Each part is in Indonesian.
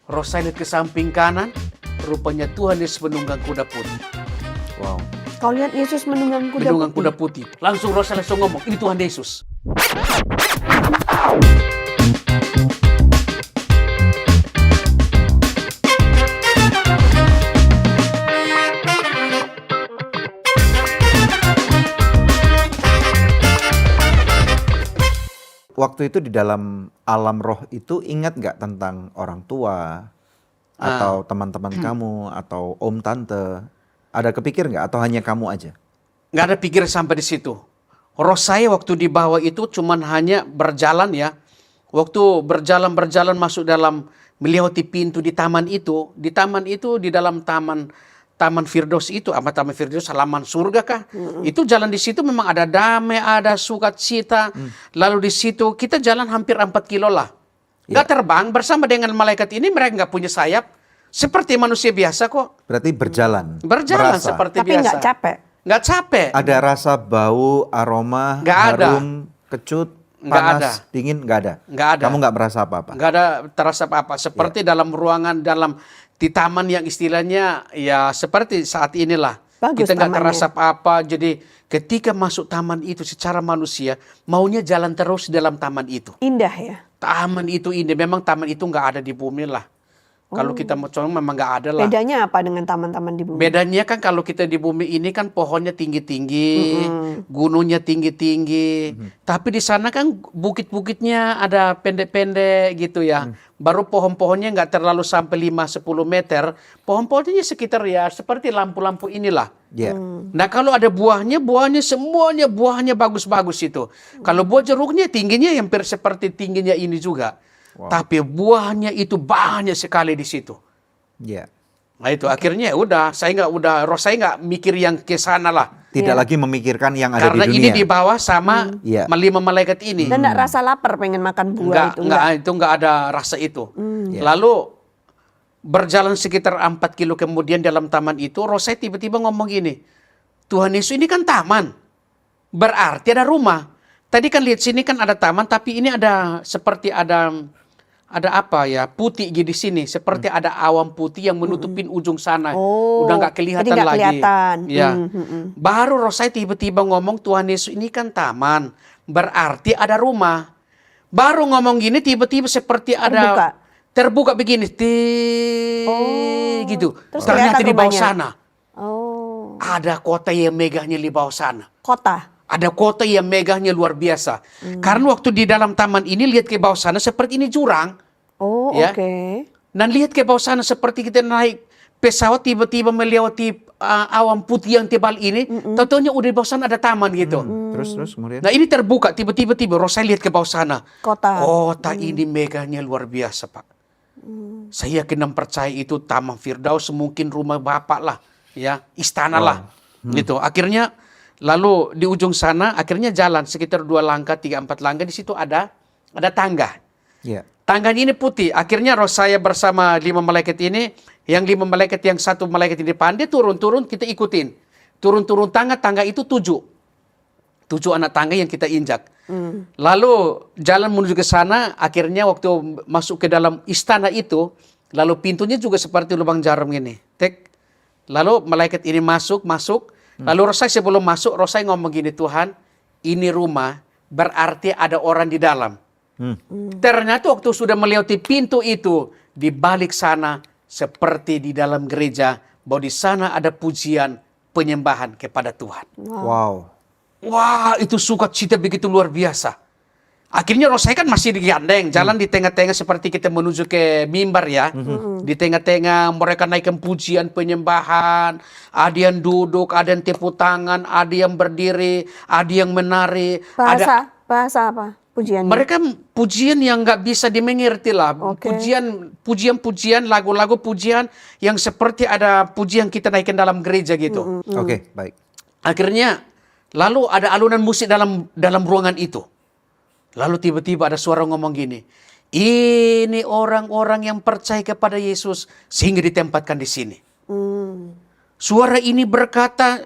Roh saya lihat ke samping kanan, rupanya Tuhan Yesus menunggang kuda putih. Wow. Kau lihat Yesus menunggang kuda Menunggang putih. kuda putih. Langsung roh saya langsung ngomong, ini Tuhan Yesus. Waktu itu di dalam alam roh itu ingat nggak tentang orang tua atau teman-teman kamu atau om tante? Ada kepikir nggak atau hanya kamu aja? Nggak ada pikir sampai di situ. Roh saya waktu di bawah itu cuman hanya berjalan ya. Waktu berjalan masuk dalam melewati pintu di taman itu di dalam Taman Firdaus itu, apa Taman Firdaus, halaman surga kah? Itu jalan di situ memang ada damai, ada sukacita. Lalu di situ kita jalan hampir 4 kilo lah. Nggak terbang bersama dengan malaikat ini, mereka nggak punya sayap. Seperti manusia biasa kok. Berarti berjalan. Berjalan Merasa. seperti Tapi biasa. nggak capek. Nggak capek. Ada rasa bau, aroma, Nggak ada. harum, kecut, Nggak panas, ada. dingin, nggak ada. Nggak ada. Kamu nggak merasa apa-apa. Nggak ada terasa apa-apa. Seperti dalam ruangan, di taman yang istilahnya ya seperti saat inilah. Bagus Kita nggak tamannya. terasa apa-apa. Jadi ketika masuk taman itu secara manusia, maunya jalan terus di dalam taman itu. Indah ya. Taman itu indah. Memang taman itu nggak ada di bumi lah. Kalau kita mau coba memang nggak ada lah. Bedanya apa dengan taman-taman di bumi? Bedanya kan kalau kita di bumi ini kan pohonnya tinggi-tinggi, gunungnya tinggi-tinggi. Tapi di sana kan bukit-bukitnya ada pendek-pendek gitu ya. Baru pohon-pohonnya nggak terlalu sampai 5-10 meter. Pohon-pohonnya sekitar ya seperti lampu-lampu inilah. Ya. Nah kalau ada buahnya semuanya buahnya bagus-bagus itu. Kalau buah jeruknya tingginya hampir seperti tingginya ini juga. Tapi buahnya itu banyak sekali di situ. Ya. Nah itu akhirnya udah roh saya nggak mikir yang ke sana lah. Tidak lagi memikirkan yang ada Karena di ini dunia. di bawah sama Iya. 5 malaikat ini. Dan nggak rasa lapar pengen makan buah itu? Nggak ada rasa itu. Lalu berjalan sekitar 4 kilo kemudian dalam taman itu, roh saya tiba-tiba ngomong gini, Tuhan Yesus ini kan taman, berarti ada rumah. Tadi kan lihat sini kan ada taman, tapi ini ada seperti ada apa ya, putih di sini, seperti ada awan putih yang menutupin ujung sana. Oh, Udah nggak kelihatan jadi nggak lagi. kelihatan. Ya. Baru roh saya tiba-tiba ngomong, Tuhan Yesus ini kan taman, berarti ada rumah. Baru ngomong gini tiba-tiba seperti ada terbuka begini, gitu. Terus Ternyata kelihatan di bawah rumahnya. sana Oh, ada kota yang megahnya di bawah sana. kota. Ada kota yang megahnya luar biasa. Karena waktu di dalam taman ini lihat ke bawah sana seperti ini jurang. Oh, Ya. oke. Dan lihat ke bawah sana seperti kita naik pesawat tiba-tiba melewati awan putih yang tebal ini. Tentunya udah di bawah sana ada taman gitu. Terus kemudian. Nah ini terbuka tiba-tiba roh saya lihat ke bawah sana. Kota. Kota ini megahnya luar biasa Pak. Saya yakin dan percaya itu Taman Firdaus, mungkin rumah Bapak lah. Ya, istana lah. Gitu. Akhirnya lalu di ujung sana akhirnya jalan sekitar 2 langkah, 3-4 langkah, di situ ada tangga. Ya. Tangganya ini putih. Akhirnya roh saya bersama 5 malaikat ini, yang 5 malaikat, yang 1 malaikat di depan, dia turun-turun, kita ikutin. Turun-turun tangga itu 7. 7 anak tangga yang kita injak. Lalu jalan menuju ke sana, akhirnya waktu masuk ke dalam istana itu, lalu pintunya juga seperti lubang jarum ini. Lalu malaikat ini masuk. Lalu roh saya sebelum masuk, roh saya ngomong gini, Tuhan, ini rumah, berarti ada orang di dalam. Ternyata waktu sudah melewati pintu itu, di balik sana seperti di dalam gereja, bahwa di sana ada pujian penyembahan kepada Tuhan. Wow. Wah, itu sukacita begitu luar biasa. Akhirnya roh saya kan masih digandeng, jalan di tengah-tengah seperti kita menuju ke mimbar ya. Di tengah-tengah mereka naikkan pujian penyembahan, ada yang duduk, ada yang tepuk tangan, ada yang berdiri, ada yang menari. Bahasa apa? Pujiannya? Mereka pujian yang nggak bisa dimengerti lah. Oke. Pujian, lagu-lagu pujian yang seperti ada pujian kita naikkan dalam gereja gitu. Oke, baik. Akhirnya lalu ada alunan musik dalam ruangan itu. Lalu tiba-tiba ada suara ngomong gini, ini orang-orang yang percaya kepada Yesus sehingga ditempatkan di sini. Suara ini berkata,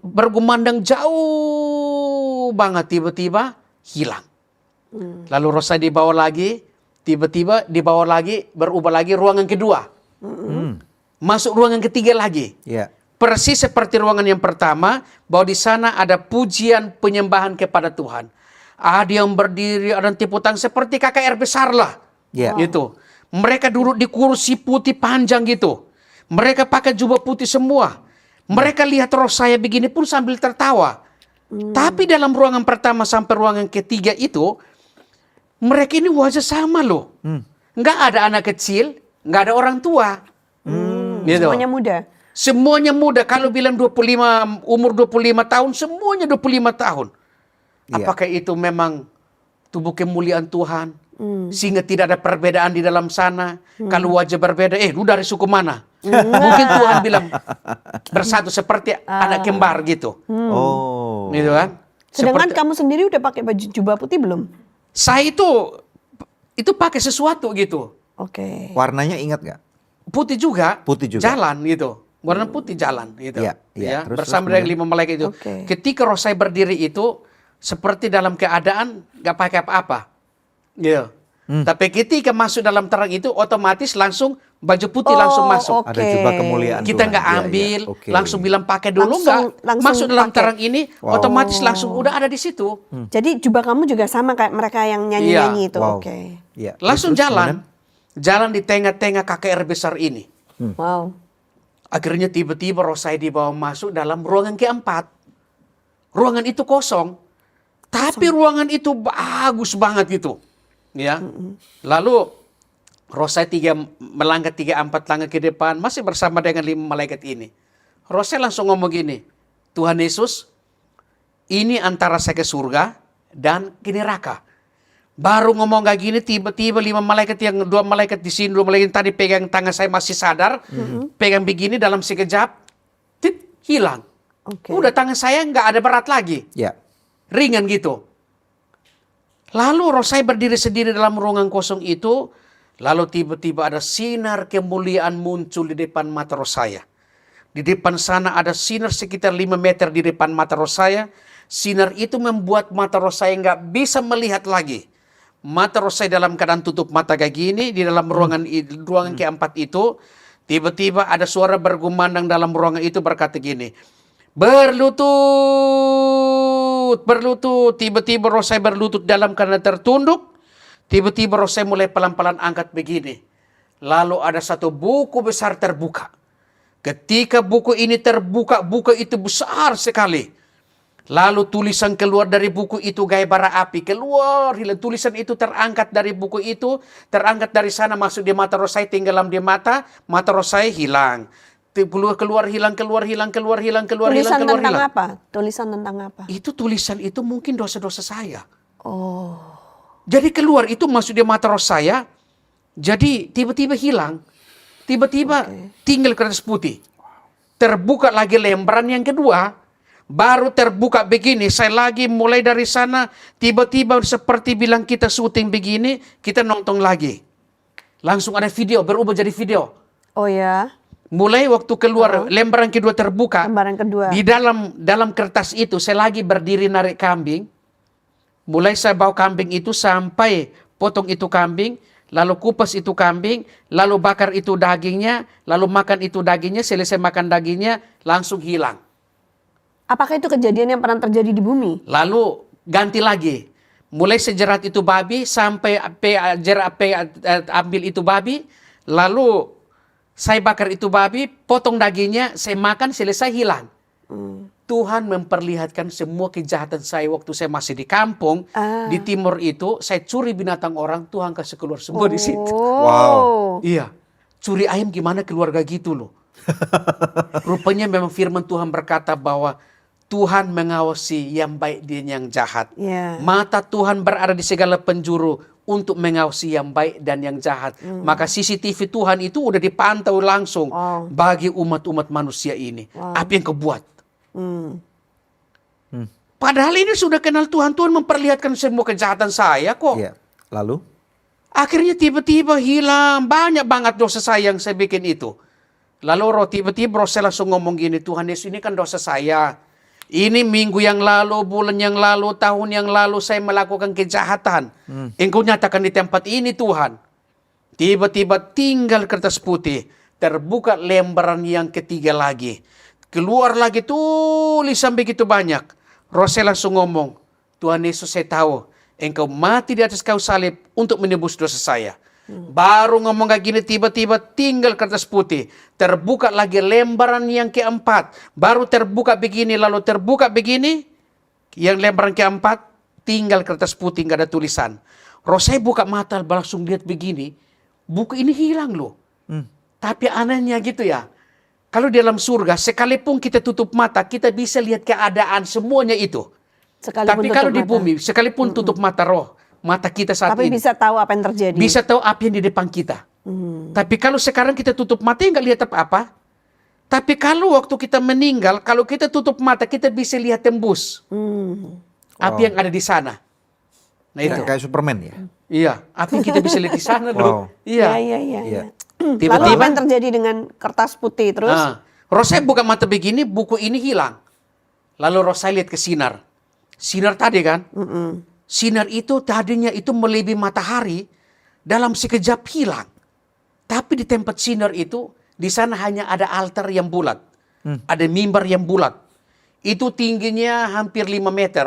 bergumandang jauh banget, tiba-tiba hilang. Lalu roh saya dibawa lagi, Tiba-tiba dibawa lagi, berubah lagi ruangan kedua. Masuk ruangan ketiga lagi. Ya. Persis seperti ruangan yang pertama, bahwa di sana ada pujian penyembahan kepada Tuhan. Ada yang berdiri, ada yang tepuk tangan seperti KKR besar lah. Ya. Gitu. Mereka duduk di kursi putih panjang gitu. Mereka pakai jubah putih semua. Mereka lihat roh saya begini pun sambil tertawa. Tapi dalam ruangan pertama sampai ruangan ketiga itu, mereka ini wajah sama loh. Nggak ada anak kecil, nggak ada orang tua. Gitu. Semuanya muda. Semuanya muda. Kalau bilang 25, umur 25 tahun, semuanya 25 tahun. Iya. Apakah itu memang tubuh kemuliaan Tuhan? Sehingga tidak ada perbedaan di dalam sana. Kalau wajah berbeda, lu dari suku mana? Mungkin Tuhan bilang bersatu seperti anak kembar gitu. Oh. Gitu kan? Sedangkan Seperti- kamu sendiri udah pakai baju jubah putih belum? saya itu pakai sesuatu gitu. Oke. Warnanya ingat nggak? Putih juga. Putih juga. Jalan gitu. Warna putih jalan gitu. Iya, iya. Terus Bersama kemudian? dengan 5 malaikat itu. Oke. Ketika roh saya berdiri itu seperti dalam keadaan gak pakai apa-apa. Gitu. Tapi ketika masuk dalam terang itu otomatis langsung baju putih langsung masuk. oke. Ada jubah kemuliaan Kita Tuhan. nggak Iya, iya. ambil, Oke. langsung bilang pakai dulu Langsung- nggak. langsung Masuk dalam pakai. terang ini, otomatis langsung udah ada di situ. Jadi jubah kamu juga sama kayak mereka yang nyanyi-nyanyi itu. Wow. Oke. Iya. Langsung Terus jalan. Jalan di tengah-tengah KKR besar ini. Wow. Akhirnya tiba-tiba roh saya dibawa masuk dalam ruangan keempat. Ruangan itu kosong. Tapi ruangan itu bagus banget gitu. Ya. Lalu roh saya melangkah 3-4 langkah ke depan. Masih bersama dengan 5 malaikat ini. Roh saya langsung ngomong gini. Tuhan Yesus, ini antara saya ke surga dan ke neraka. Baru ngomong kayak gini, tiba-tiba 5 malaikat yang 2 malaikat di sini, 2 malaikat yang tadi pegang tangan saya masih sadar, pegang begini dalam sekejap, hilang. Oke. Udah tangan saya nggak ada berat lagi, Ya. ringan gitu. Lalu roh saya berdiri sendiri dalam ruangan kosong itu, lalu tiba-tiba ada sinar kemuliaan muncul di depan mata roh saya. Di depan sana ada sinar sekitar 5 meter di depan mata roh saya. Sinar itu membuat mata roh saya nggak bisa melihat lagi. Mata roh saya dalam keadaan tutup mata kayak gini di dalam ruangan keempat itu. Tiba-tiba ada suara bergumandang dalam ruangan itu berkata gini. Berlutut, berlutut. Tiba-tiba roh saya berlutut dalam keadaan tertunduk. Tiba-tiba roh saya mulai pelan-pelan angkat begini. Lalu ada satu buku besar terbuka. Ketika buku ini terbuka, buku itu besar sekali. Lalu tulisan keluar dari buku itu gaya bara api. Keluar, tulisan itu terangkat dari buku itu. Terangkat dari sana masuk di mata roh saya, tenggelam di mata. Mata roh saya hilang. Keluar, hilang, keluar, hilang, keluar, hilang, keluar, hilang, Tulisan keluar, tentang hilang. apa? Tulisan tentang apa? Itu tulisan itu mungkin dosa-dosa saya. Oh. Jadi keluar itu masuk di mata roh saya. Jadi tiba-tiba hilang. Tiba-tiba tinggal kertas putih. Terbuka lagi lembaran yang kedua. Baru terbuka begini. Saya lagi mulai dari sana. Tiba-tiba seperti bilang kita syuting begini. Kita nonton lagi. Langsung ada video. Berubah jadi video. Oh ya. Mulai waktu keluar lembaran kedua terbuka. Lembaran kedua. Di dalam kertas itu saya lagi berdiri narik kambing. Mulai saya bawa kambing itu sampai potong itu kambing, lalu kupas itu kambing, lalu bakar itu dagingnya, lalu makan itu dagingnya, selesai makan dagingnya langsung hilang. Apakah itu kejadian yang pernah terjadi di bumi? Lalu ganti lagi. Mulai sejerat itu babi sampai ambil itu babi, lalu saya bakar itu babi, potong dagingnya, saya makan, selesai hilang. Tuhan memperlihatkan semua kejahatan saya waktu saya masih di kampung, di timur itu, saya curi binatang orang, Tuhan kasih keluar semua di situ. Wow. Iya, curi ayam gimana keluarga gitu loh. Rupanya memang firman Tuhan berkata bahwa Tuhan mengawasi yang baik dan yang jahat. Yeah. Mata Tuhan berada di segala penjuru untuk mengawasi yang baik dan yang jahat. Maka CCTV Tuhan itu udah dipantau langsung bagi umat-umat manusia ini. Apa yang kau buat? Padahal ini sudah kenal Tuhan. Tuhan memperlihatkan semua kejahatan saya kok. Iya. Lalu? Akhirnya tiba-tiba hilang. Banyak banget dosa saya yang saya bikin itu. Lalu tiba-tiba saya langsung ngomong gini, Tuhan Yesus ini kan dosa saya. Ini minggu yang lalu, bulan yang lalu, tahun yang lalu saya melakukan kejahatan. Engkau nyatakan di tempat ini Tuhan. Tiba-tiba tinggal kertas putih. Terbuka lembaran yang ketiga lagi. Keluar lagi tulisan begitu banyak. Rose langsung ngomong, Tuhan Yesus saya tahu. Engkau mati di atas kayu salib untuk menebus dosa saya. Baru ngomong kayak gini tiba-tiba tinggal kertas putih. Terbuka lagi lembaran yang keempat. Baru terbuka begini lalu terbuka begini. Yang lembaran keempat tinggal kertas putih nggak ada tulisan. Rosai buka mata langsung lihat begini. Buku ini hilang loh. Tapi anehnya gitu ya. Kalau di dalam surga sekalipun kita tutup mata kita bisa lihat keadaan semuanya itu. Sekalipun Tapi tutup kalau di mata. bumi sekalipun tutup mata roh. Mata kita saat Tapi ini. bisa tahu apa yang terjadi. Bisa tahu apa yang di depan kita. Tapi kalau sekarang kita tutup mata nggak lihat apa-apa. Tapi kalau waktu kita meninggal, kalau kita tutup mata kita bisa lihat tembus. Apa yang ada di sana. Nah itu. Kayak Superman ya. Iya, apa yang kita bisa lihat di sana Wow. loh. Iya. Iya. Iya. Lalu Tiba-tiba apa yang terjadi dengan kertas putih terus? Rosai buka mata begini, buku ini hilang. Lalu Rosai lihat ke sinar. Sinar tadi kan? Sinar itu tadinya itu melebihi matahari dalam sekejap hilang. Tapi di tempat sinar itu, di sana hanya ada altar yang bulat. Ada mimbar yang bulat. Itu tingginya hampir 5 meter.